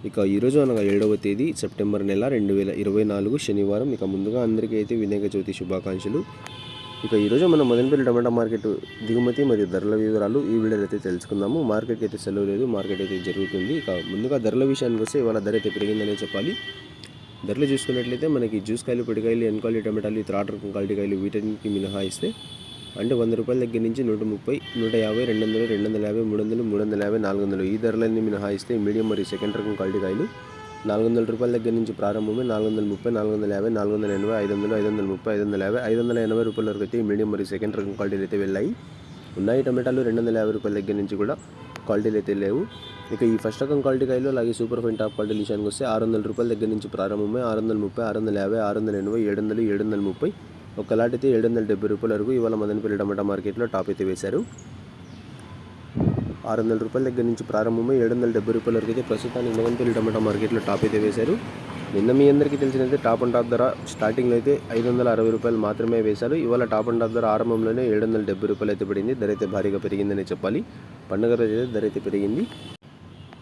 ఇక ఈరోజు అనగా 7వ తేదీ సెప్టెంబర్ నెల 2024 శనివారం. ఇక ముందుగా అందరికీ అయితే వినాయక చవితి శుభాకాంక్షలు. ఇక ఈరోజు మనం మదనపల్లి టమాటా మార్కెట్ దిగుమతి మరియు ధరల వివరాలు ఈ వీడియోలో అయితే తెలుసుకుందాము. మార్కెట్కి అయితే సెలవు లేదు, మార్కెట్ అయితే జరుగుతుంది. ఇక ముందుగా ధరల విషయానికి వస్తే ఇవాళ ధర అయితే పెరిగిందనే చెప్పాలి. ధరలు చూసుకున్నట్లయితే మనకి జ్యూస్ కాయలు, పొడికాయలు, ఎన్ క్వాలిటీ టమాటాలు, థర్డ్ రకం క్వాలిటీ కాయలు వీటికి మినహాయిస్తే అంటే 100 రూపాయల దగ్గర నుంచి 130, 150, 200, 250, 300, 350, 400 ఈ ధరలన్నీ మినహాయిస్తే మీడియం మరియు సెకండ్ రకం క్వాలిటీ కాయలు 400 రూపాయల దగ్గర నుంచి ప్రారంభమే 430, 450, 480, 500, 530, 550, 580 రూపాయల వరకు అయితే మీడియం మరియు సెకండ్ రకం క్వాలిటీలు అయితే వెళ్ళాయి. ఉన్నాయి టమాటాలు 250 రూపాయల దగ్గర నుంచి కూడా క్వాలిటీలు అయితే లేవు. ఇక ఈ ఫస్ట్ రకం క్వాలిటీ కాయలు అలాగే సూపర్ ఫైన్ టాప్ క్వాలిటీ విషయానికి వస్తే 600 రూపాయల దగ్గర నుంచి ప్రారంభమై 630, 650, 680, 700, 730 ఒక లాట్ అయితే 770 రూపాయల వరకు ఇవాళ మదనపల్లి టమాటా మార్కెట్లో టాప్ అయితే వేశారు. 600 రూపాయల దగ్గర నుంచి ప్రారంభమై 770 రూపాయల వరకు అయితే ప్రస్తుతానికి మదనపల్లి టమాటా మార్కెట్లో టాప్ అయితే వేశారు. నిన్న మీ అందరికీ తెలిసినైతే టాప్ అండ్ టాప్ ధర స్టార్టింగ్లో అయితే 560 రూపాయలు మాత్రమే వేశారు. ఇవాళ టాప్ అండ్ టాప్ ధర ఆరంభంలోనే 770 రూపాయలు అయితే పడింది. ధర అయితే భారీగా పెరిగిందని చెప్పాలి. పండుగ రోజు అయితే ధర అయితే పెరిగింది.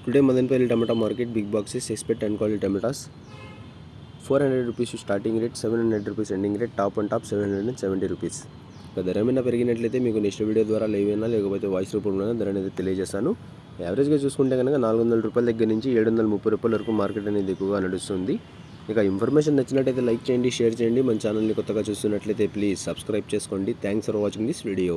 Today Madanapalle tomato market big boxes expect and quality tomatoes 400 rupees starting rate, 700 rupees ending rate, top and top 770 rupees. ఇక ధర ఏమైనా పెరిగినట్లయితే మీకు నెక్స్ట్ వీడియో ద్వారా లైవ్ అయినా లేకపోతే వాయిస్ రూపంలో ధర అనేది తెలియజేస్తాను. యావరేజ్గా చూసుకుంటే కనుక 400 రూపాయల దగ్గర నుంచి 730 రూపాయల వరకు మార్కెట్ అనేది ఎక్కువగా నడుస్తుంది. ఇక ఇన్ఫర్మేషన్ నచ్చినట్లయితే లైక్ చేయండి, షేర్ చేయండి. మన ఛానల్ని కొత్తగా చూస్తున్నట్లయితే ప్లీజ్ సబ్స్క్రైబ్ చేసుకోండి. Thanks for watching this video.